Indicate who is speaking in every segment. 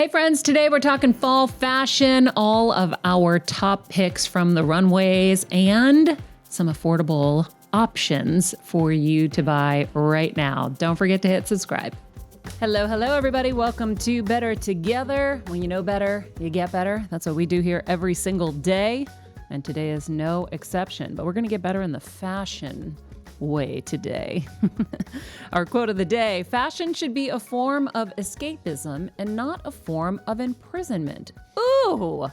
Speaker 1: Hey friends, today we're talking fall fashion, all of our top picks from the runways and some affordable options for you to buy right now. Don't forget to hit subscribe. Hello everybody. Welcome to Better Together. When you know better, you get better. That's what we do here every single day. And today is no exception, but we're going to get better in the fashion way today. Our quote of the day: fashion should be a form of escapism and not a form of imprisonment. Ooh,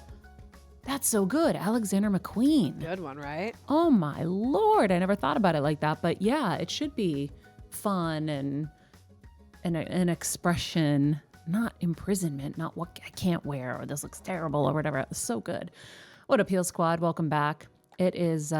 Speaker 1: that's so good. Alexander McQueen.
Speaker 2: Good one, right?
Speaker 1: Oh my Lord. I never thought about it like that, but yeah, it should be fun and an expression, not imprisonment, not what I can't wear or this looks terrible or whatever. It's so good. What up, Heel Squad? Welcome back. It is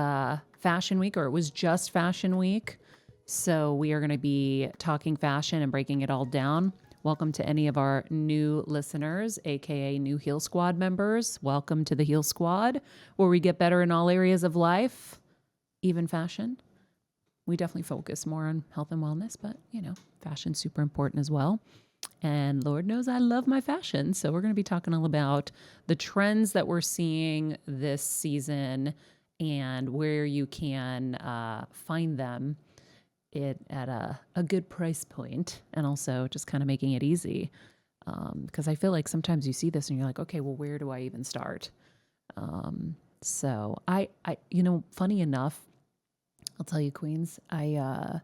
Speaker 1: Fashion Week, or it was just Fashion Week. So we are going to be talking fashion and breaking it all down. Welcome to any of our new listeners, aka new Heel Squad members. Welcome to the Heel Squad, where we get better in all areas of life, even fashion. We definitely focus more on health and wellness, but you know, fashion's super important as well. And Lord knows I love my fashion. So we're going to be talking all about the trends that we're seeing this season and where you can find them at a good price point, and also just kind of making it easy. Because I feel like sometimes you see this and you're like, okay, well, where do I even start? So I, funny enough, I'll tell you, Queens, I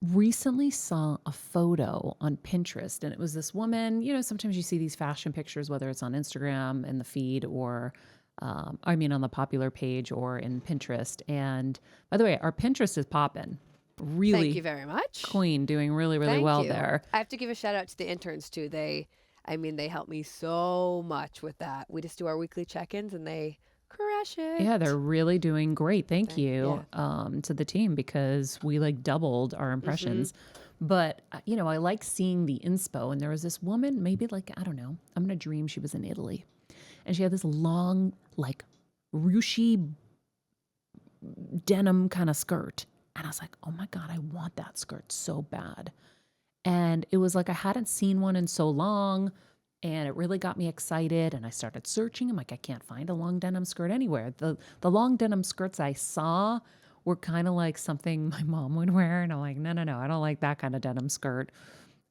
Speaker 1: recently saw a photo on Pinterest, and it was this woman. You know, sometimes you see these fashion pictures, whether it's on Instagram in the feed or on the popular page or in Pinterest. And by the way, our Pinterest is popping. Really,
Speaker 2: thank you very much,
Speaker 1: Queen, doing really well there.
Speaker 2: I have to give a shout out to the interns too. They help me so much with that. We just do our weekly check-ins and they crush it.
Speaker 1: Yeah, they're really doing great. Thank you to the team, because we like doubled our impressions. Mm-hmm. But, you know, I like seeing the inspo. And there was this woman, maybe like, I don't know, I'm going to dream she was in Italy. And she had this long, like, ruchy denim kind of skirt. And I was like, oh my God, I want that skirt so bad. And it was like I hadn't seen one in so long. And it really got me excited. And I started searching. I'm like, I can't find a long denim skirt anywhere. The long denim skirts I saw were kind of like something my mom would wear. And I'm like, no, I don't like that kind of denim skirt.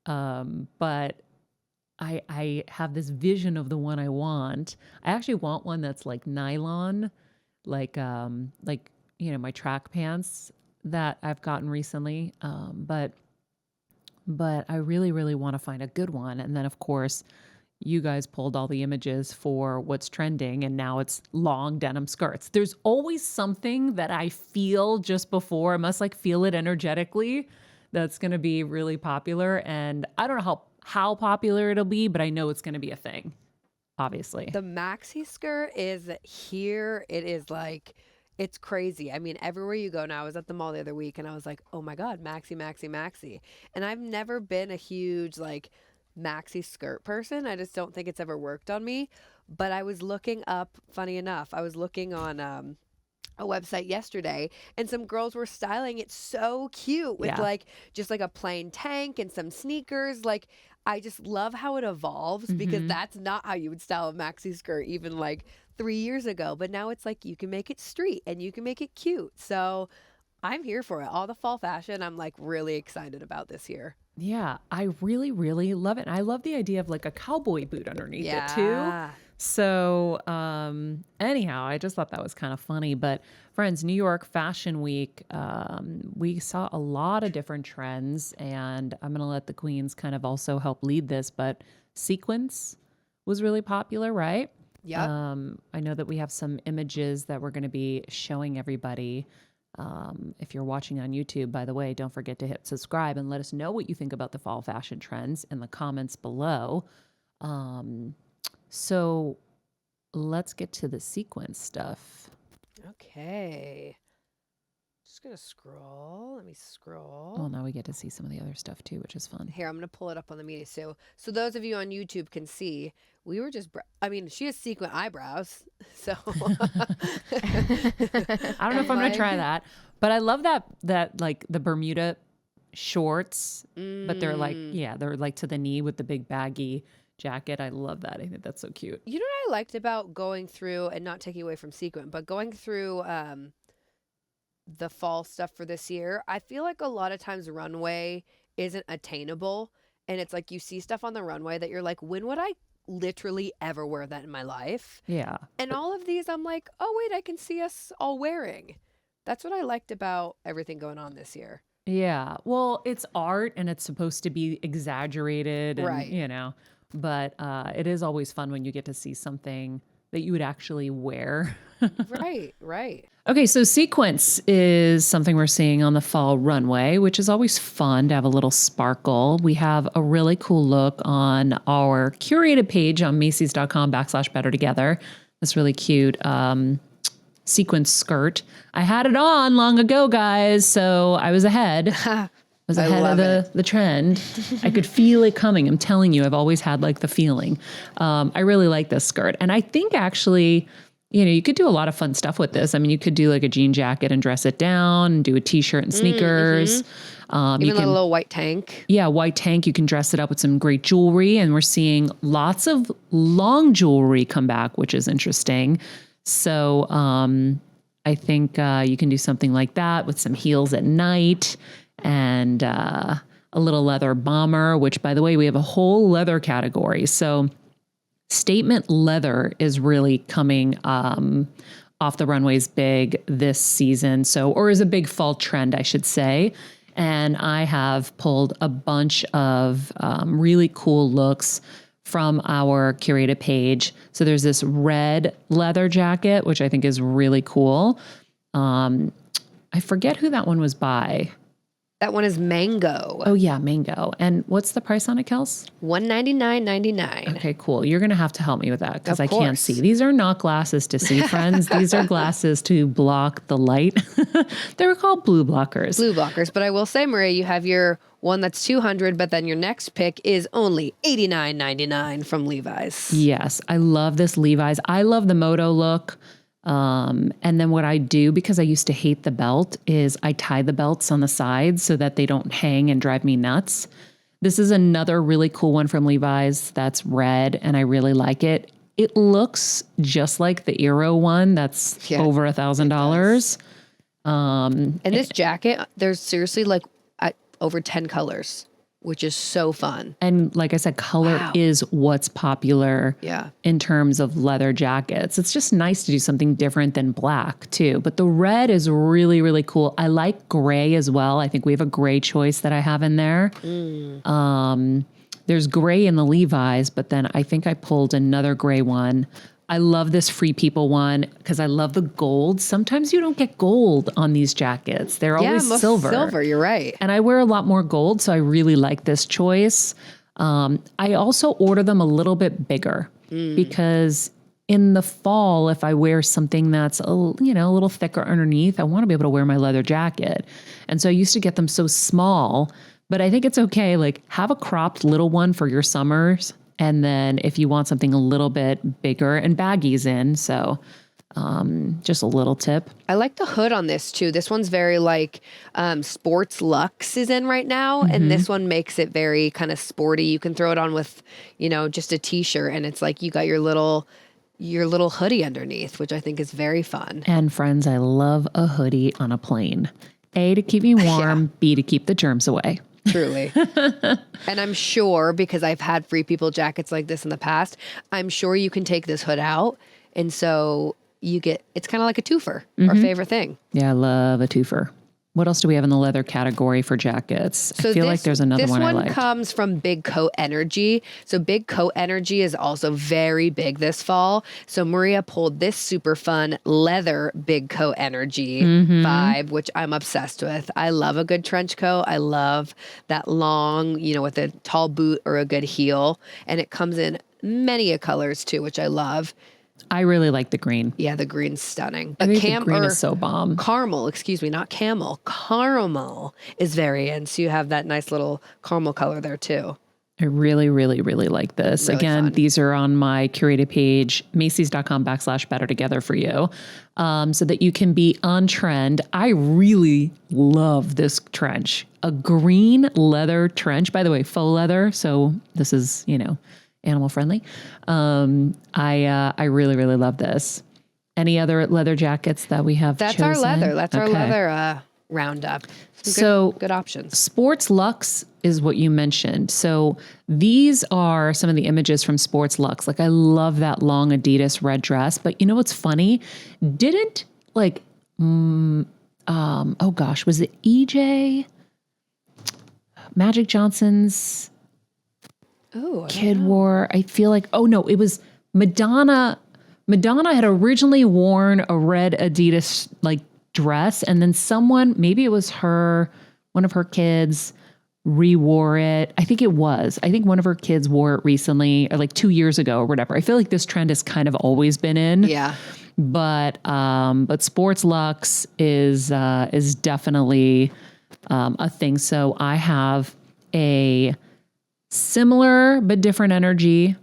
Speaker 1: But I have this vision of the one I want. I actually want one that's like nylon, like my track pants that I've gotten recently. But I really want to find a good one. And then of course, you guys pulled all the images for what's trending, and now it's long denim skirts. There's always something that I feel just before. I must like feel it energetically that's going to be really popular. And I don't know how popular it'll be, but I know it's going to be a thing, obviously.
Speaker 2: The maxi skirt is here. It is like, it's crazy. I mean, everywhere you go now. I was at the mall the other week and I was like, oh my God, maxi. And I've never been a huge like maxi skirt person. I just don't think it's ever worked on me. But I was looking up, funny enough, I was looking on a website yesterday and some girls were styling it so cute with like just like a plain tank and some sneakers. Like, I just love how it evolves, because that's not how you would style a maxi skirt even like 3 years ago. But now it's like you can make it street and you can make it cute. So I'm here for it. All the fall fashion, I'm like really excited about this year.
Speaker 1: Yeah, I really love it. And I love the idea of like a cowboy boot underneath it too. So anyhow, I just thought that was kind of funny. But friends, New York Fashion Week, we saw a lot of different trends, and I'm going to let the queens kind of also help lead this, but sequins was really popular, right?
Speaker 2: Yeah.
Speaker 1: I know that we have some images that we're going to be showing everybody. If you're watching on YouTube, by the way, don't forget to hit subscribe and let us know what you think about the fall fashion trends in the comments below. So let's get to the sequence stuff.
Speaker 2: Okay. Just going to scroll. Let me scroll.
Speaker 1: Well, now we get to see some of the other stuff too, which is fun.
Speaker 2: Here, I'm going to pull it up on the media. So those of you on YouTube can see, we were just, she has sequin eyebrows. So
Speaker 1: I don't know if I'm going to try that, but I love that like the Bermuda shorts, but they're like, they're like to the knee with the big baggy jacket. I love that. I think that's so cute.
Speaker 2: You know what I liked about going through, and not taking away from sequin, but going through the fall stuff for this year? I feel like a lot of times runway isn't attainable. And it's like you see stuff on the runway that you're like, when would I literally ever wear that in my life?
Speaker 1: Yeah.
Speaker 2: And all of these, I'm like, oh, wait, I can see us all wearing. That's what I liked about everything going on this year.
Speaker 1: Yeah. Well, it's art and it's supposed to be exaggerated and,
Speaker 2: Right.
Speaker 1: But it is always fun when you get to see something that you would actually wear.
Speaker 2: Right.
Speaker 1: Okay, so sequence is something we're seeing on the fall runway, which is always fun to have a little sparkle. We have a really cool look on our curated page on Macy's.com/better together. This really cute sequence skirt. I had it on long ago, guys, so I was ahead. I was ahead of the trend. I could feel it coming. I'm telling you, I've always had like the feeling. I really like this skirt. And I think actually, you could do a lot of fun stuff with this. I mean, you could do like a jean jacket and dress it down and do a t-shirt and sneakers.
Speaker 2: Even
Speaker 1: you can,
Speaker 2: a little white tank.
Speaker 1: Yeah, white tank. You can dress it up with some great jewelry. And we're seeing lots of long jewelry come back, which is interesting. So I think you can do something like that with some heels at night and a little leather bomber, which, by the way, we have a whole leather category. So statement leather is really coming off the runways big this season. So, or is a big fall trend, I should say. And I have pulled a bunch of really cool looks from our curated page. So there's this red leather jacket, which I think is really cool. I forget who that one was by.
Speaker 2: That one is Mango.
Speaker 1: Oh yeah, Mango. And what's the price on it, Kels?
Speaker 2: $199.99.
Speaker 1: Okay, cool. You're going to have to help me with that because
Speaker 2: Of
Speaker 1: I can't
Speaker 2: course.
Speaker 1: see. These are not glasses to see, friends. These are glasses to block the light. They were called blue blockers.
Speaker 2: Blue blockers. But I will say, Maria, you have your one that's $200, but then your next pick is only $89.99 from Levi's.
Speaker 1: Yes, I love this Levi's. I love the moto look. And then what I do, because I used to hate the belt, is I tie the belts on the sides so that they don't hang and drive me nuts. This is another really cool one from Levi's that's red, and I really like it. It looks just like the Eero one that's over $1,000.
Speaker 2: And this jacket, there's seriously like over 10 colors, which is so fun.
Speaker 1: And like I said, color is what's popular in terms of leather jackets. It's just nice to do something different than black too. But the red is really, really cool. I like gray as well. I think we have a gray choice that I have in there. There's gray in the Levi's, but then I think I pulled another gray one. I love this Free People one because I love the gold. Sometimes you don't get gold on these jackets. They're always silver.
Speaker 2: Silver, you're right.
Speaker 1: And I wear a lot more gold, so I really like this choice. I also order them a little bit bigger because in the fall, if I wear something that's a little thicker underneath, I want to be able to wear my leather jacket. And so I used to get them so small, but I think it's okay. Like have a cropped little one for your summers. And then if you want something a little bit bigger, and baggies in, so just a little tip.
Speaker 2: I like the hood on this too. This one's very like sports luxe is in right now. And this one makes it very kind of sporty. You can throw it on with, just a t-shirt and it's like you got your little hoodie underneath, which I think is very fun.
Speaker 1: And friends, I love a hoodie on a plane. A, to keep me warm, B, to keep the germs away.
Speaker 2: Truly. And I'm sure, because I've had Free People jackets like this in the past, I'm sure you can take this hood out. And so it's kind of like a twofer, our favorite thing.
Speaker 1: Yeah, I love a twofer. What else do we have in the leather category for jackets? I feel like there's another one I like.
Speaker 2: This one comes from Big Coat Energy. So Big Coat Energy is also very big this fall. So Maria pulled this super fun leather Big Coat Energy vibe, which I'm obsessed with. I love a good trench coat. I love that long, with a tall boot or a good heel. And it comes in many colors too, which I love.
Speaker 1: I really like the green.
Speaker 2: Yeah, the green's stunning.
Speaker 1: I think the green is so bomb.
Speaker 2: Caramel, excuse me, not camel. Caramel is very in. So you have that nice little caramel color there too.
Speaker 1: I really, really, really like this.
Speaker 2: Really
Speaker 1: Again,
Speaker 2: fun.
Speaker 1: These are on my curated page, Macy's.com/better together for you, so that you can be on trend. I really love this trench. A green leather trench, by the way, faux leather. So this is, animal friendly. I really, really love this. Any other leather jackets that we have
Speaker 2: That's
Speaker 1: chosen?
Speaker 2: our leather. That's our
Speaker 1: Okay.
Speaker 2: leather roundup. Some
Speaker 1: So
Speaker 2: good options.
Speaker 1: Sports Luxe is what you mentioned. So these are some of the images from Sports Luxe. Like I love that long Adidas red dress, but you know what's funny? Didn't like, oh gosh, was it EJ Magic Johnson's kid wore? I feel like, oh no, it was Madonna. Madonna had originally worn a red Adidas like dress, and then someone, maybe it was her, one of her kids re-wore it. I think it was. I think one of her kids wore it recently, or like 2 years ago or whatever. I feel like this trend has kind of always been in.
Speaker 2: Yeah.
Speaker 1: But Sports Luxe is definitely a thing. So I have a similar but different energy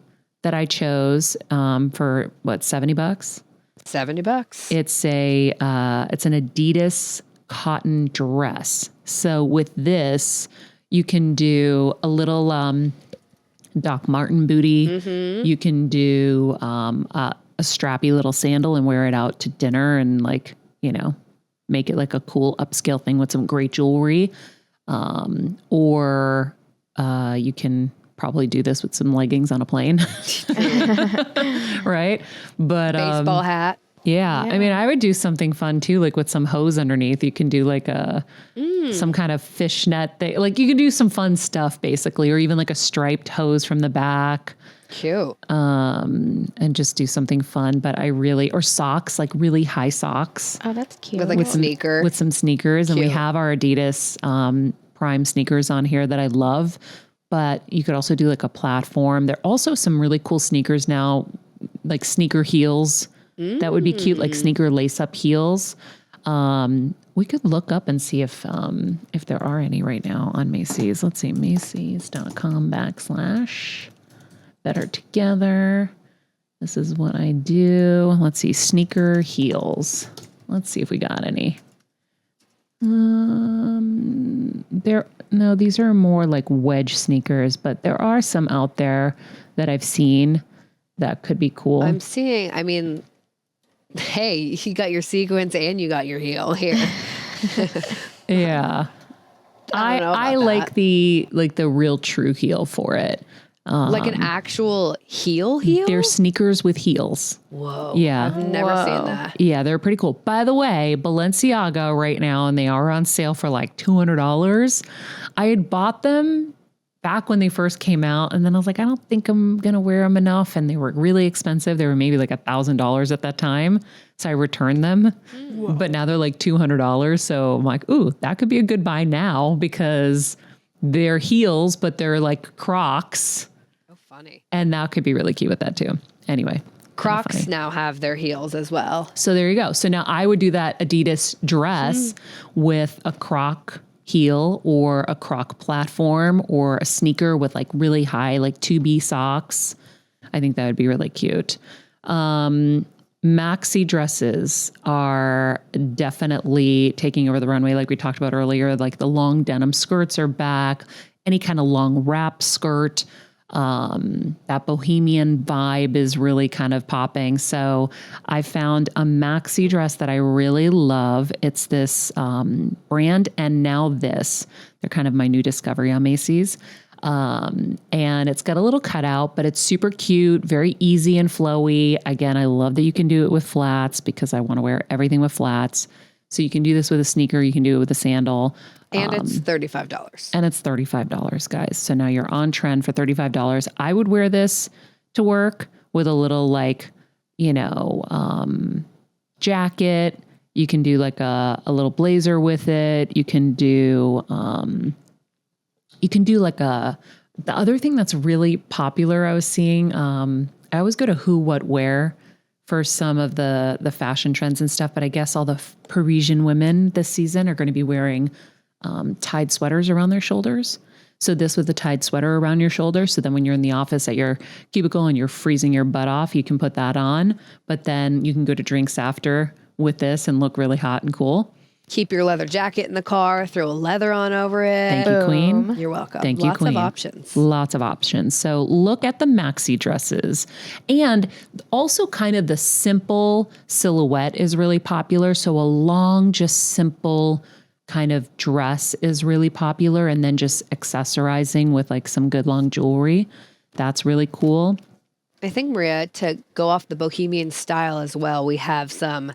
Speaker 1: that I chose for what, $70?
Speaker 2: $70.
Speaker 1: It's an Adidas cotton dress. So with this, you can do a little Doc Marten booty.
Speaker 2: Mm-hmm.
Speaker 1: You can do a strappy little sandal and wear it out to dinner and like, you know, make it like a cool upscale thing with some great jewelry. Or you can probably do this with some leggings on a plane. Right? But
Speaker 2: Baseball hat.
Speaker 1: yeah. I mean, I would do something fun too, like with some hose underneath. You can do like some kind of fishnet thing. Like you can do some fun stuff basically, or even like a striped hose from the back.
Speaker 2: Cute.
Speaker 1: And just do something fun. But or socks, like really high socks.
Speaker 3: Oh, that's cute.
Speaker 2: With like a sneaker.
Speaker 1: With some sneakers. And we have our Adidas Prime sneakers on here that I love. But you could also do like a platform. There are also some really cool sneakers now, like sneaker heels. That would be cute, like sneaker lace-up heels. We could look up and see if there are any right now on Macy's. Let's see, Macy's.com/Better Together. This is what I do. Let's see, sneaker heels. Let's see if we got any. These are more like wedge sneakers, but there are some out there that I've seen that could be cool.
Speaker 2: I'm seeing, I mean, hey, you got your sequins and you got your heel here.
Speaker 1: Yeah.
Speaker 2: I don't know
Speaker 1: I
Speaker 2: about
Speaker 1: like the real true heel for it.
Speaker 2: Like an actual heel?
Speaker 1: They're sneakers with heels.
Speaker 2: Whoa.
Speaker 1: Yeah.
Speaker 2: I've never seen that.
Speaker 1: Yeah, they're pretty cool. By the way, Balenciaga right now, and they are on sale for like $200. I had bought them back when they first came out, and then I was like, I don't think I'm going to wear them enough. And they were really expensive. They were maybe like $1,000 at that time. So I returned them. Whoa. But now they're like $200. So I'm like, ooh, that could be a good buy now because they're heels, but they're like Crocs.
Speaker 2: Funny.
Speaker 1: And that could be really cute with that too. Anyway.
Speaker 2: Crocs now have their heels as well.
Speaker 1: So there you go. So now I would do that Adidas dress with a Croc heel or a Croc platform or a sneaker with like really high, like 2B socks. I think that would be really cute. Maxi dresses are definitely taking over the runway. Like we talked about earlier, like the long denim skirts are back, any kind of long wrap skirt. That bohemian vibe is really kind of popping. So I found a maxi dress that I really love. It's this brand and now this. They're kind of my new discovery on Macy's. And it's got a little cutout, but it's super cute, very easy and flowy. Again, I love that you can do it with flats because I want to wear everything with flats. So you can do this with a sneaker, you can do it with a sandal.
Speaker 2: And it's $35.
Speaker 1: And it's $35, guys. So now you're on trend for $35. I would wear this to work with a little like, jacket. You can do like a little blazer with it. You can do like the other thing that's really popular I was seeing, I always go to Who What Wear for some of the fashion trends and stuff, but I guess all the Parisian women this season are going to be wearing tied sweaters around their shoulders. So this with the tied sweater around your shoulder. So then when you're in the office at your cubicle and you're freezing your butt off, you can put that on, but then you can go to drinks after with this and look really hot and cool.
Speaker 2: Keep your leather jacket in the car, throw a leather on over it.
Speaker 1: Thank you, Queen.
Speaker 2: You're welcome.
Speaker 1: Thank you,
Speaker 2: Lots
Speaker 1: Queen.
Speaker 2: of options.
Speaker 1: Lots of options. So look at the maxi dresses. And also kind of the simple silhouette is really popular. So a long, just simple kind of dress is really popular. And then just accessorizing with like some good long jewelry. That's really cool.
Speaker 2: I think, Maria, to go off the bohemian style as well, we have some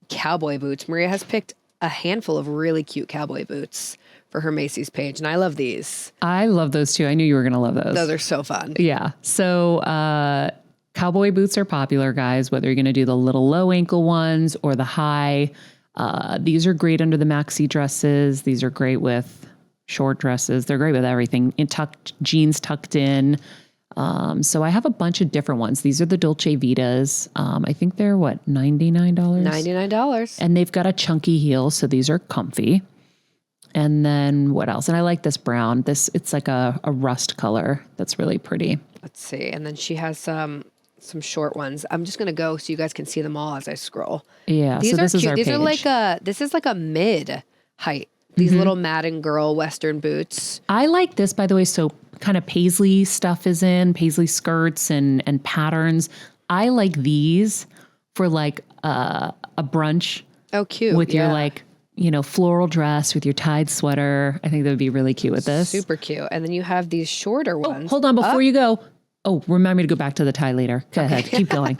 Speaker 2: cowboy boots. Maria has picked a handful of really cute cowboy boots for her Macy's page, and I love these.
Speaker 1: I love those too. I knew you were going to love those.
Speaker 2: Those are so fun.
Speaker 1: Yeah. So cowboy boots are popular, guys, whether you're going to do the little low ankle ones or the high. These are great under the maxi dresses. These are great with short dresses. They're great with everything. Jeans tucked in. So I have a bunch of different ones. These are the Dolce Vitas. I think they're what, $99?
Speaker 2: $99.
Speaker 1: And they've got a chunky heel, so these are comfy. And then what else? And I like this brown. It's like a rust color that's really pretty.
Speaker 2: Let's see. And then she has some short ones. I'm just gonna go so you guys can see them all as I scroll.
Speaker 1: Yeah,
Speaker 2: These
Speaker 1: so
Speaker 2: are
Speaker 1: this
Speaker 2: cute.
Speaker 1: is our
Speaker 2: These
Speaker 1: page.
Speaker 2: this is like a mid height. These little Madden Girl Western boots.
Speaker 1: I like this, by the way. So kind of paisley stuff is in, paisley skirts and patterns. I like these for like a brunch.
Speaker 2: Oh, cute.
Speaker 1: With your like, floral dress with your tied sweater. I think that would be really cute with this.
Speaker 2: Super cute. And then you have these shorter ones.
Speaker 1: Hold on, before you go. Oh, remind me to go back to the tie later. Go ahead, keep going.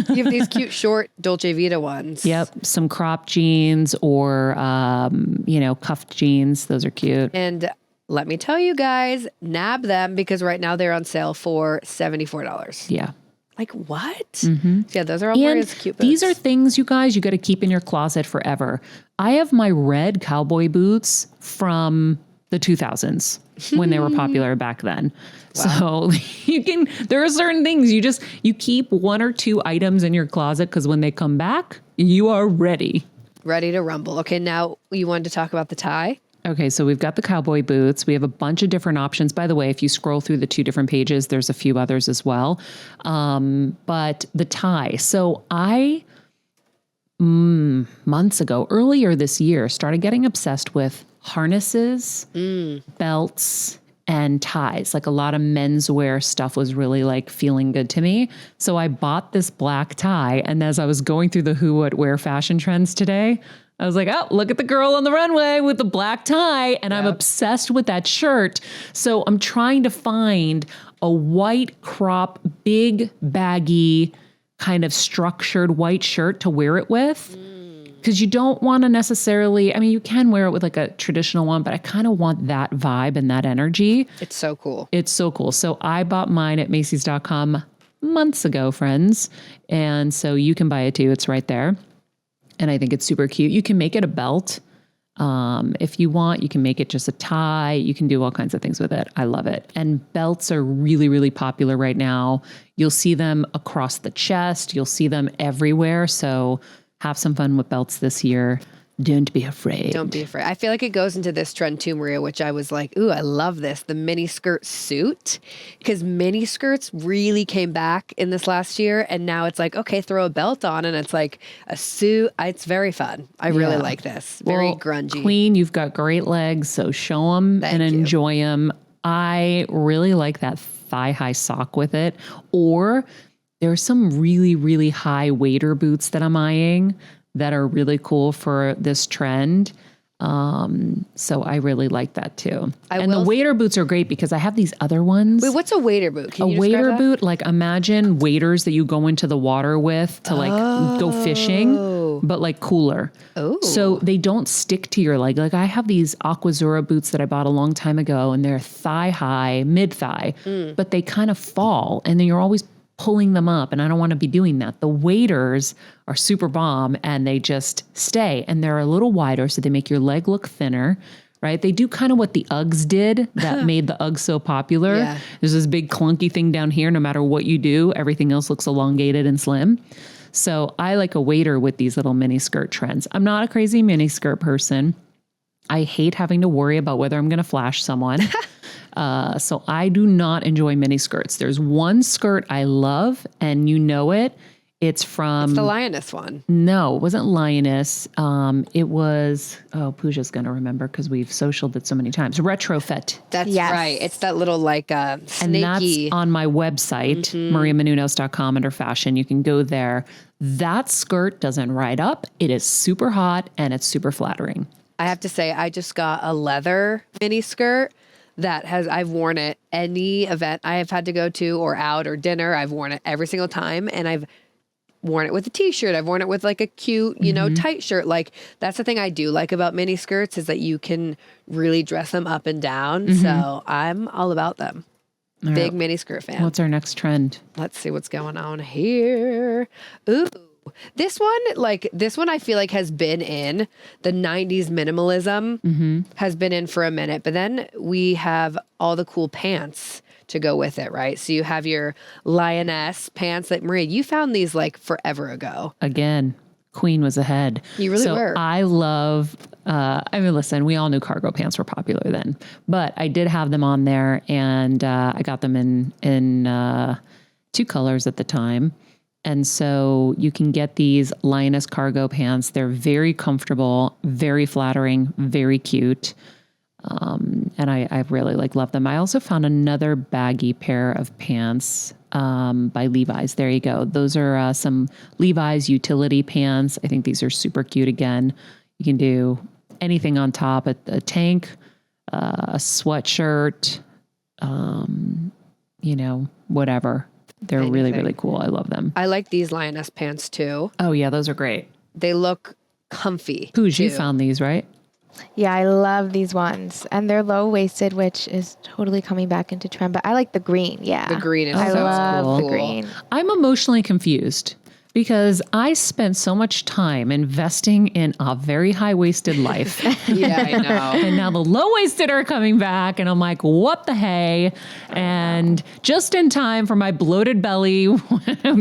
Speaker 2: You have these cute short Dolce Vita ones.
Speaker 1: Yep, some cropped jeans or, cuffed jeans. Those are cute.
Speaker 2: And let me tell you guys, nab them because right now they're on sale for $74.
Speaker 1: Yeah.
Speaker 2: Like what? Yeah, those are all Maria's cute boots.
Speaker 1: These are things, you guys, you got to keep in your closet forever. I have my red cowboy boots from the 2000s when they were popular back then. Wow. So there are certain things you keep one or two items in your closet because when they come back, you are ready.
Speaker 2: Ready to rumble. Okay, now you wanted to talk about the tie?
Speaker 1: Okay, so we've got the cowboy boots. We have a bunch of different options. By the way, if you scroll through the 2 different pages, there's a few others as well. But the tie. So I, months ago, earlier this year, started getting obsessed with harnesses, belts, and ties. Like a lot of menswear stuff was really like feeling good to me. So I bought this black tie. And as I was going through the Who What Wear fashion trends today, I was like, oh, look at the girl on the runway with the black tie. And I'm obsessed with that shirt. So I'm trying to find a white crop, big, baggy, kind of structured white shirt to wear it with. Because you don't want to necessarily, you can wear it with like a traditional one, but I kind of want that vibe and that energy.
Speaker 2: It's so cool.
Speaker 1: It's so cool. So I bought mine at Macy's.com months ago, friends. And so you can buy it too. It's right there. And I think it's super cute. You can make it a belt. If you want, you can make it just a tie. You can do all kinds of things with it. I love it. And belts are really, really popular right now. You'll see them across the chest. You'll see them everywhere. So have some fun with belts this year. Don't be afraid.
Speaker 2: Don't be afraid. I feel like it goes into this trend too, Maria, which I was like, ooh, I love this. The mini skirt suit. Because mini skirts really came back in this last year. And now it's like, okay, throw a belt on and it's like a suit. It's very fun. I really like this. Very grungy.
Speaker 1: Queen, you've got great legs. So show them and enjoy them. I really like that thigh-high sock with it. Or there's some really, really high waiter boots that I'm eyeing that are really cool for this trend. So I really like that too. And the waiter boots are great because I have these other ones.
Speaker 2: Wait, what's a waiter boot? Can you
Speaker 1: waiter
Speaker 2: describe that?
Speaker 1: boot, like imagine waders that you go into the water with to like go fishing, but like cooler.
Speaker 2: Oh.
Speaker 1: So they don't stick to your leg. Like I have these Aquazzura boots that I bought a long time ago and they're thigh high, mid thigh, but they kind of fall and then you're always pulling them up, and I don't want to be doing that. The waders are super bomb and they just stay, and they're a little wider so they make your leg look thinner, right? They do kind of what the Uggs did that made the Uggs so popular. Yeah. There's this big clunky thing down here. No matter what you do, everything else looks elongated and slim. So I like a wader with these little mini skirt trends. I'm not a crazy mini skirt person. I hate having to worry about whether I'm going to flash someone. So I do not enjoy mini skirts. There's one skirt I love, and you know it. It's from...
Speaker 2: It's the lioness one.
Speaker 1: No, it wasn't Lioness. It was... Oh, Pooja's going to remember because we've socialed it so many times. Retrofit.
Speaker 2: That's
Speaker 3: Yes.
Speaker 2: right. It's that little like
Speaker 1: And
Speaker 2: snaky.
Speaker 1: that's on my website, mariamenounos.com under fashion. You can go there. That skirt doesn't ride up. It is super hot and it's super flattering.
Speaker 2: I have to say, I just got a leather mini skirt I've worn it any event I have had to go to or out or dinner. I've worn it every single time, and I've worn it with a t-shirt. I've worn it with like a cute, tight shirt. Like that's the thing I do like about mini skirts is that you can really dress them up and down. So I'm all about them.
Speaker 1: All
Speaker 2: Big
Speaker 1: right.
Speaker 2: mini skirt fan.
Speaker 1: What's our next trend?
Speaker 2: Let's see what's going on here. Ooh. This one I feel like has been in the 90s minimalism has been in for a minute, but then we have all the cool pants to go with it, right? So you have your lioness pants that Maria, you found these like forever ago.
Speaker 1: Again, Queen was ahead.
Speaker 2: You really were.
Speaker 1: I love, listen, we all knew cargo pants were popular then, but I did have them on there and I got them in 2 colors at the time. And so you can get these lioness cargo pants. They're very comfortable, very flattering, very cute. And I really love them. I also found another baggy pair of pants by Levi's. There you go. Those are some Levi's utility pants. I think these are super cute. Again, you can do anything on top, a tank, a sweatshirt, whatever. They're really, really cool. I love them.
Speaker 2: I like these lioness pants too.
Speaker 1: Oh yeah, those are great.
Speaker 2: They look comfy.
Speaker 1: Pooja, you
Speaker 2: too.
Speaker 1: found these, right?
Speaker 3: Yeah, I love these ones. And they're low-waisted, which is totally coming back into trend. But I like the green. Yeah.
Speaker 2: The green is
Speaker 3: I
Speaker 2: so
Speaker 3: love
Speaker 2: cool.
Speaker 3: the green.
Speaker 1: I'm emotionally confused because I spent so much time investing in a very high-waisted life.
Speaker 2: Yeah, I know.
Speaker 1: And now the low-waisted are coming back and I'm like, what the hey? And just in time for my bloated belly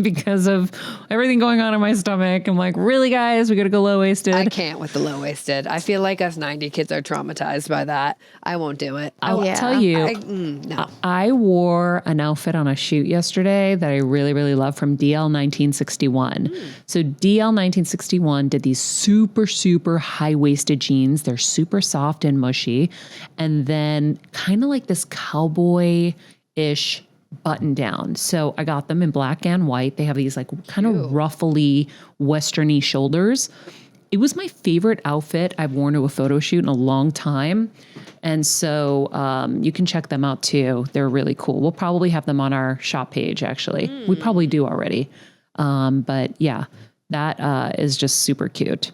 Speaker 1: because of everything going on in my stomach. I'm like, really guys, we gotta go low-waisted.
Speaker 2: I can't with the low-waisted. I feel like us 90 kids are traumatized by that. I won't do it.
Speaker 1: I will tell you,
Speaker 2: No.
Speaker 1: I wore an outfit on a shoot yesterday that I really, really love from DL 1961. So DL 1961 did these super, super high-waisted jeans. They're super soft and mushy. And then kind of like this cowboy-ish button down. So I got them in black and white. They have these like kind of ruffly, westerny shoulders. It was my favorite outfit I've worn to a photo shoot in a long time. And so you can check them out too. They're really cool. We'll probably have them on our shop page, actually. We probably do already. But yeah, that is just super cute.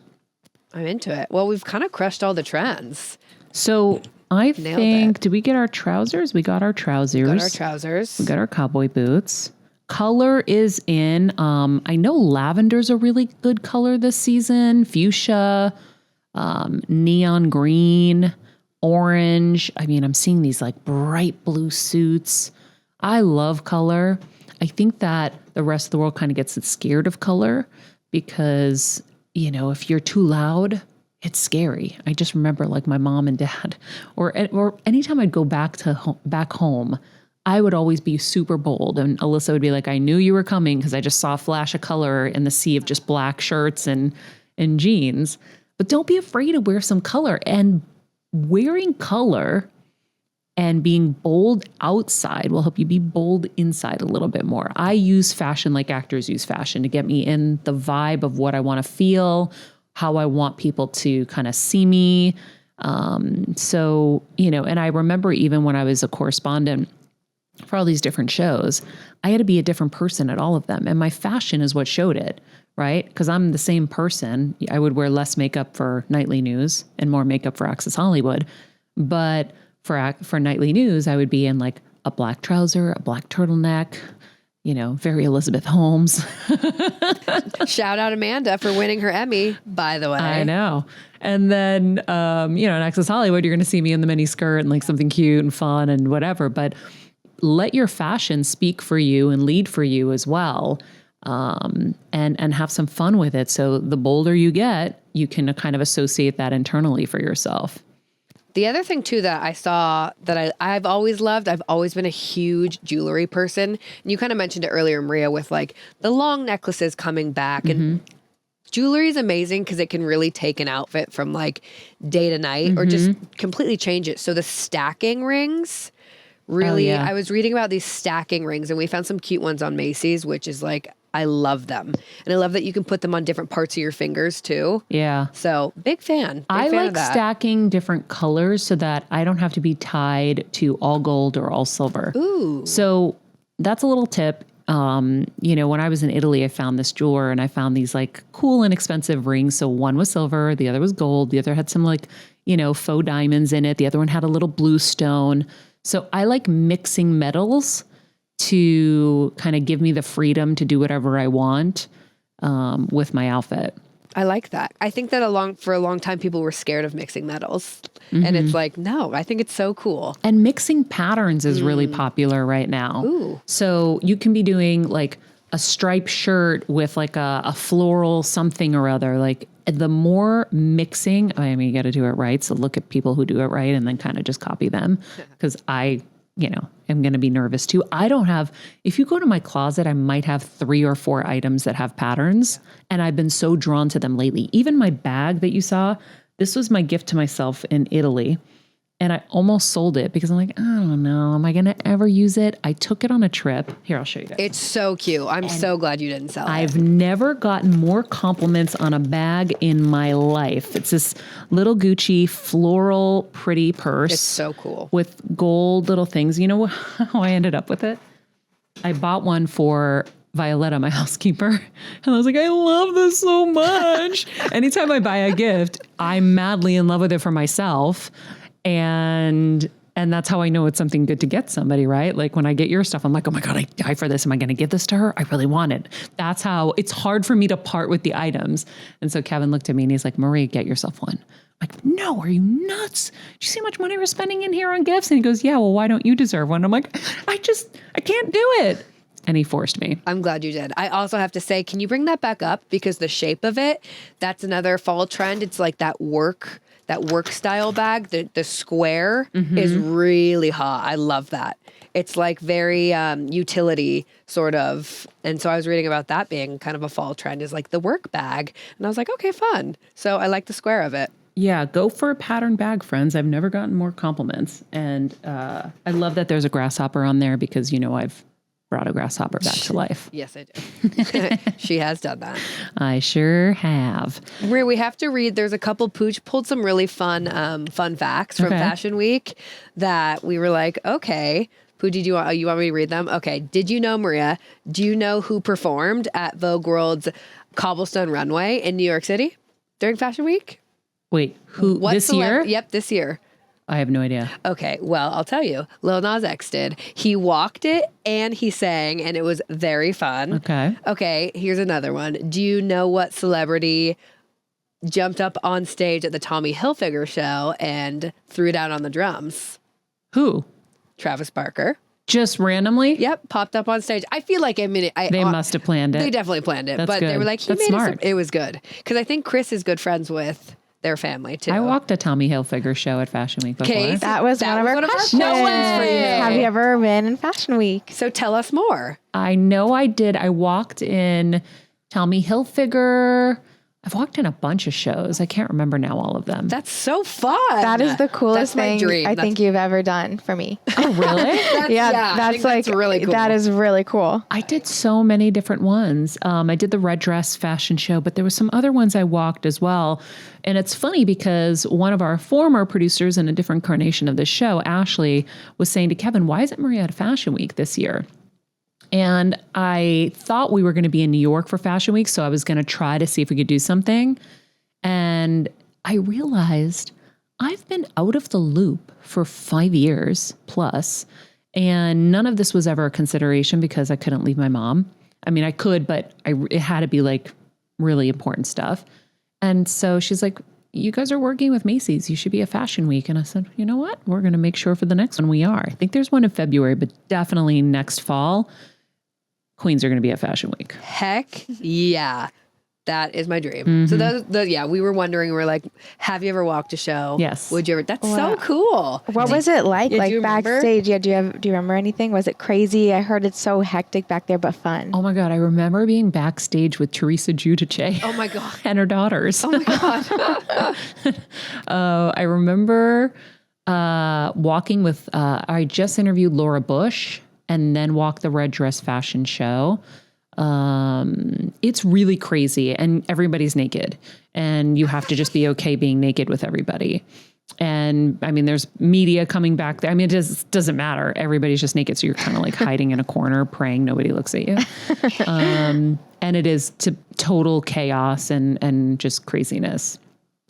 Speaker 2: I'm into it. Well, we've kind of crushed all the trends.
Speaker 1: So I
Speaker 2: Nailed
Speaker 1: think,
Speaker 2: it.
Speaker 1: did we get our trousers? We got our trousers.
Speaker 2: Got our trousers.
Speaker 1: We got our cowboy boots. Color is in. I know lavender's a really good color this season. Fuchsia, neon green, orange. I mean, I'm seeing these like bright blue suits. I love color. I think that the rest of the world kind of gets scared of color because, if you're too loud, it's scary. I just remember like my mom and dad, or anytime I'd go back home, I would always be super bold. And Alyssa would be like, I knew you were coming because I just saw a flash of color in the sea of just black shirts and jeans. But don't be afraid to wear some color. And wearing color and being bold outside will help you be bold inside a little bit more. I use fashion like actors use fashion to get me in the vibe of what I want to feel, how I want people to kind of see me. So, and I remember even when I was a correspondent for all these different shows, I had to be a different person at all of them. And my fashion is what showed it, right? Because I'm the same person. I would wear less makeup for Nightly News and more makeup for Access Hollywood. But for Nightly News, I would be in like a black trouser, a black turtleneck, very Elizabeth Holmes.
Speaker 2: Shout out Amanda for winning her Emmy, by the way.
Speaker 1: I know. And then, in Access Hollywood, you're going to see me in the mini skirt and like something cute and fun and whatever. But let your fashion speak for you and lead for you as well. And have some fun with it. So the bolder you get, you can kind of associate that internally for yourself.
Speaker 2: The other thing too that I saw that I've always loved, I've always been a huge jewelry person. And you kind of mentioned it earlier, Maria, with like the long necklaces coming back. And jewelry is amazing because it can really take an outfit from like day to night or just completely change it. So the stacking rings, really, I was reading about these stacking rings and we found some cute ones on Macy's, which is like, I love them. And I love that you can put them on different parts of your fingers too.
Speaker 1: Yeah.
Speaker 2: So big fan.
Speaker 1: I
Speaker 2: Big fan
Speaker 1: like
Speaker 2: of that.
Speaker 1: stacking different colors so that I don't have to be tied to all gold or all silver.
Speaker 2: Ooh.
Speaker 1: So that's a little tip. You know, when I was in Italy, I found this jeweler and I found these like cool, inexpensive rings. So one was silver, the other was gold, the other had some like, you know, faux diamonds in it. The other one had a little blue stone. So I like mixing metals to kind of give me the freedom to do whatever I want with my outfit.
Speaker 2: I like that. I think that for a long time, people were scared of mixing metals. And it's like, no, I think it's so cool.
Speaker 1: And mixing patterns is really popular right now.
Speaker 2: Ooh.
Speaker 1: So you can be doing like a striped shirt with like a floral something or other. Like the more mixing, I mean, you got to do it right. So look at people who do it right and then kind of just copy them. Because I, you know, am going to be nervous too. I don't have, if you go to my closet, I might have 3 or 4 items that have patterns. And I've been so drawn to them lately. Even my bag that you saw, this was my gift to myself in Italy. And I almost sold it because I'm like, I don't know. Am I going to ever use it? I took it on a trip. Here, I'll show you guys.
Speaker 2: It's so cute. I'm so glad you didn't sell
Speaker 1: I've
Speaker 2: it.
Speaker 1: never gotten more compliments on a bag in my life. It's this little Gucci floral pretty purse.
Speaker 2: It's so cool.
Speaker 1: With gold little things. You know how I ended up with it? I bought one for Violetta, my housekeeper. And I was like, I love this so much. Anytime I buy a gift, I'm madly in love with it for myself. And that's how I know it's something good to get somebody, right? Like when I get your stuff, I'm like, oh my God, I die for this. Am I going to give this to her? I really want it. That's how it's hard for me to part with the items. And so Kevin looked at me and he's like, Marie, get yourself one. I'm like, no, are you nuts? Do you see how much money we're spending in here on gifts? And he goes, yeah, well, why don't you deserve one? I'm like, I can't do it. And he forced me.
Speaker 2: I'm glad you did. I also have to say, can you bring that back up? Because the shape of it, that's another fall trend. It's like that work style bag. The square is really hot. I love that. It's like very utility sort of. And so I was reading about that being kind of a fall trend is like the work bag. And I was like, okay, fun. So I like the square of it.
Speaker 1: Yeah, go for a pattern bag, friends. I've never gotten more compliments. And I love that there's a grasshopper on there because, you know, I've brought a grasshopper back to life.
Speaker 2: Yes, I do. She has done that.
Speaker 1: I sure have.
Speaker 2: Maria, we have to read. There's a couple Pooch pulled some really fun facts from Fashion Week that we were like, okay, Pooch, you want me to read them? Okay. Did you know, Maria? Do you know who performed at Vogue World's Cobblestone Runway in New York City during Fashion Week?
Speaker 1: Wait, this year?
Speaker 2: Yep, this year.
Speaker 1: I have no idea.
Speaker 2: Okay, well, I'll tell you. Lil Nas X did. He walked it and he sang, and it was very fun.
Speaker 1: Okay.
Speaker 2: Okay, here's another one. Do you know what celebrity jumped up on stage at the Tommy Hilfiger show and threw down on the drums?
Speaker 1: Who?
Speaker 2: Travis Barker.
Speaker 1: Just randomly?
Speaker 2: Yep, popped up on stage. I feel like
Speaker 1: they must have planned it.
Speaker 2: They definitely planned it,
Speaker 1: That's
Speaker 2: but they
Speaker 1: good.
Speaker 2: were like, he
Speaker 1: That's
Speaker 2: made
Speaker 1: smart.
Speaker 2: it was good. Because I think Chris is good friends with their family too.
Speaker 1: I walked a Tommy Hilfiger show at Fashion Week before.
Speaker 2: Okay,
Speaker 3: That was one of our questions.
Speaker 2: No way.
Speaker 3: Have you ever been in Fashion Week?
Speaker 2: So tell us more.
Speaker 1: I know I did. I walked in Tommy Hilfiger. I've walked in a bunch of shows. I can't remember now all of them.
Speaker 2: That's so fun.
Speaker 3: That is the coolest
Speaker 2: That's my
Speaker 3: thing
Speaker 2: dream.
Speaker 3: I think you've ever done for me.
Speaker 1: Oh, really?
Speaker 3: That's like
Speaker 2: really cool.
Speaker 3: That is really cool.
Speaker 1: I did so many different ones. I did the red dress fashion show, but there were some other ones I walked as well. And it's funny because one of our former producers in a different incarnation of this show, Ashley, was saying to Kevin, why isn't Maria at Fashion Week this year? And I thought we were going to be in New York for Fashion Week, so I was going to try to see if we could do something. And I realized I've been out of the loop for 5 years plus, and none of this was ever a consideration because I couldn't leave my mom. I mean, I could, but it had to be like really important stuff. And so she's like, you guys are working with Macy's. You should be at Fashion Week. And I said, you know what? We're going to make sure for the next one we are. I think there's one in February, but definitely next fall. Queens are going to be at Fashion Week.
Speaker 2: Heck yeah. That is my dream. So those, we were wondering, we're like, have you ever walked a show?
Speaker 1: Yes.
Speaker 2: Would you ever? That's so cool.
Speaker 3: What was it like?
Speaker 2: Yeah, do
Speaker 3: Like
Speaker 2: you remember?
Speaker 3: backstage? Yeah. Do you remember anything? Was it crazy? I heard it's so hectic back there, but fun.
Speaker 1: Oh my God, I remember being backstage with Teresa Giudice.
Speaker 2: Oh my God.
Speaker 1: And her daughters.
Speaker 2: Oh my God.
Speaker 1: I remember walking with, I just interviewed Laura Bush and then walked the Red Dress fashion show. It's really crazy and everybody's naked and you have to just be okay being naked with everybody. And I mean, there's media coming back there. I mean, it just doesn't matter. Everybody's just naked. So you're kind of like hiding in a corner, praying nobody looks at you. And it is total chaos and just craziness.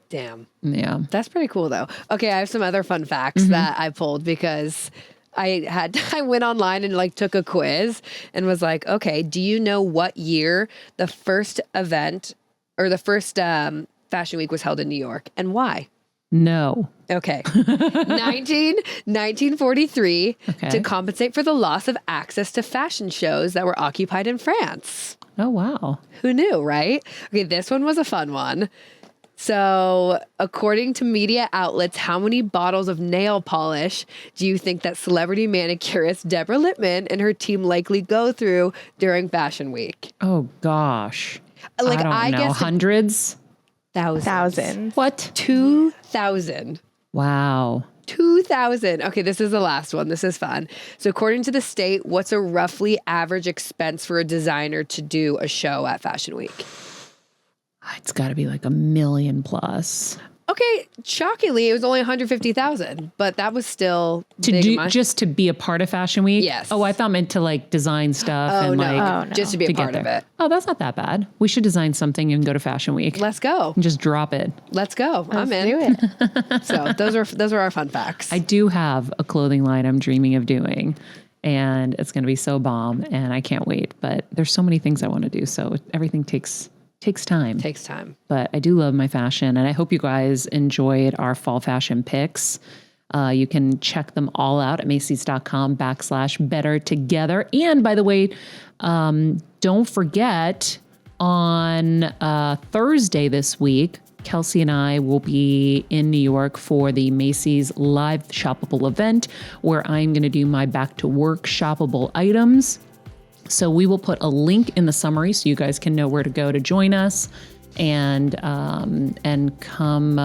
Speaker 2: Damn.
Speaker 1: Yeah.
Speaker 2: That's pretty cool though. Okay. I have some other fun facts that I pulled because I went online and like took a quiz and was like, okay, do you know what year the first event or the first fashion week was held in New York and why?
Speaker 1: No.
Speaker 2: Okay. 1943 to compensate for the loss of access to fashion shows that were occupied in France.
Speaker 1: Oh, wow.
Speaker 2: Who knew, right? Okay, this one was a fun one. So, according to media outlets, how many bottles of nail polish do you think that celebrity manicurist Deborah Lippman and her team likely go through during Fashion Week?
Speaker 1: Oh, gosh.
Speaker 2: Like,
Speaker 1: I don't know.
Speaker 2: guess
Speaker 1: Hundreds?
Speaker 3: Thousands.
Speaker 1: What?
Speaker 2: 2,000.
Speaker 1: Wow.
Speaker 2: 2,000. Okay, this is the last one. This is fun. So, according to the state, what's a roughly average expense for a designer to do a show at Fashion Week?
Speaker 1: It's got to be like $1 million plus.
Speaker 2: Okay, shockingly, it was only 150,000, but that was still
Speaker 1: To
Speaker 2: big
Speaker 1: do
Speaker 2: amount.
Speaker 1: just to be a part of Fashion Week?
Speaker 2: Yes.
Speaker 1: Oh, I thought meant to like design stuff
Speaker 2: Oh
Speaker 1: and
Speaker 2: no.
Speaker 1: like
Speaker 2: Just to be a
Speaker 1: to get
Speaker 2: part of
Speaker 1: there.
Speaker 2: it.
Speaker 1: Oh, that's not that bad. We should design something and go to Fashion Week
Speaker 2: Let's go.
Speaker 1: and just drop it.
Speaker 2: Let's go. I'm
Speaker 3: Let's
Speaker 2: in.
Speaker 3: do it.
Speaker 2: So those are our fun facts.
Speaker 1: I do have a clothing line I'm dreaming of doing, and it's going to be so bomb, and I can't wait. But there's so many things I want to do, so everything takes time.
Speaker 2: Takes time.
Speaker 1: But I do love my fashion, and I hope you guys enjoyed our fall fashion picks. You can check them all out at Macys.com/better together. And by the way, don't forget on Thursday this week, Kelsey and I will be in New York for the Macy's live shoppable event where I'm going to do my back to work shoppable items. So we will put a link in the summary so you guys can know where to go to join us and come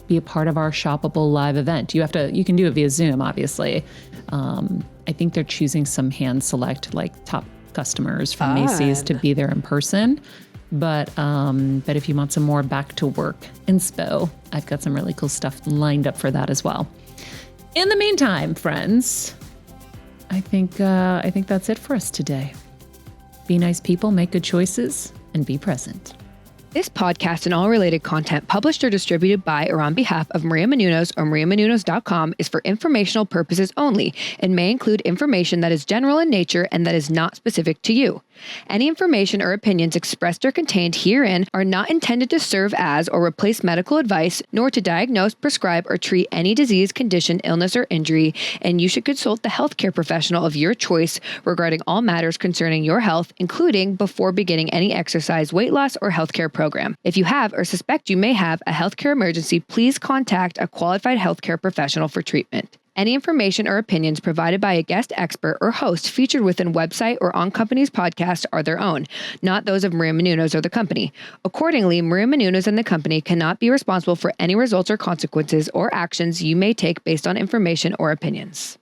Speaker 1: be a part of our shoppable live event. You can do it via Zoom, obviously. I think they're choosing some hand select like top customers from Macy's to be there in person. But if you want some more back to work inspo, I've got some really cool stuff lined up for that as well. In the meantime, friends, I think that's it for us today. Be nice people, make good choices, and be present.
Speaker 2: This podcast and all related content published or distributed by or on behalf of Maria Menounos or mariamenounos.com is for informational purposes only and may include information that is general in nature and that is not specific to you. Any information or opinions expressed or contained herein are not intended to serve as or replace medical advice, nor to diagnose, prescribe, or treat any disease, condition, illness, or injury, and you should consult the healthcare professional of your choice regarding all matters concerning your health, including before beginning any exercise, weight loss, or healthcare program. If you have or suspect you may have a healthcare emergency, please contact a qualified healthcare professional for treatment. Any information or opinions provided by a guest expert or host featured within website or on company's podcast are their own, not those of Maria Menounos or the company. Accordingly, Maria Menounos and the company cannot be responsible for any results or consequences or actions you may take based on information or opinions.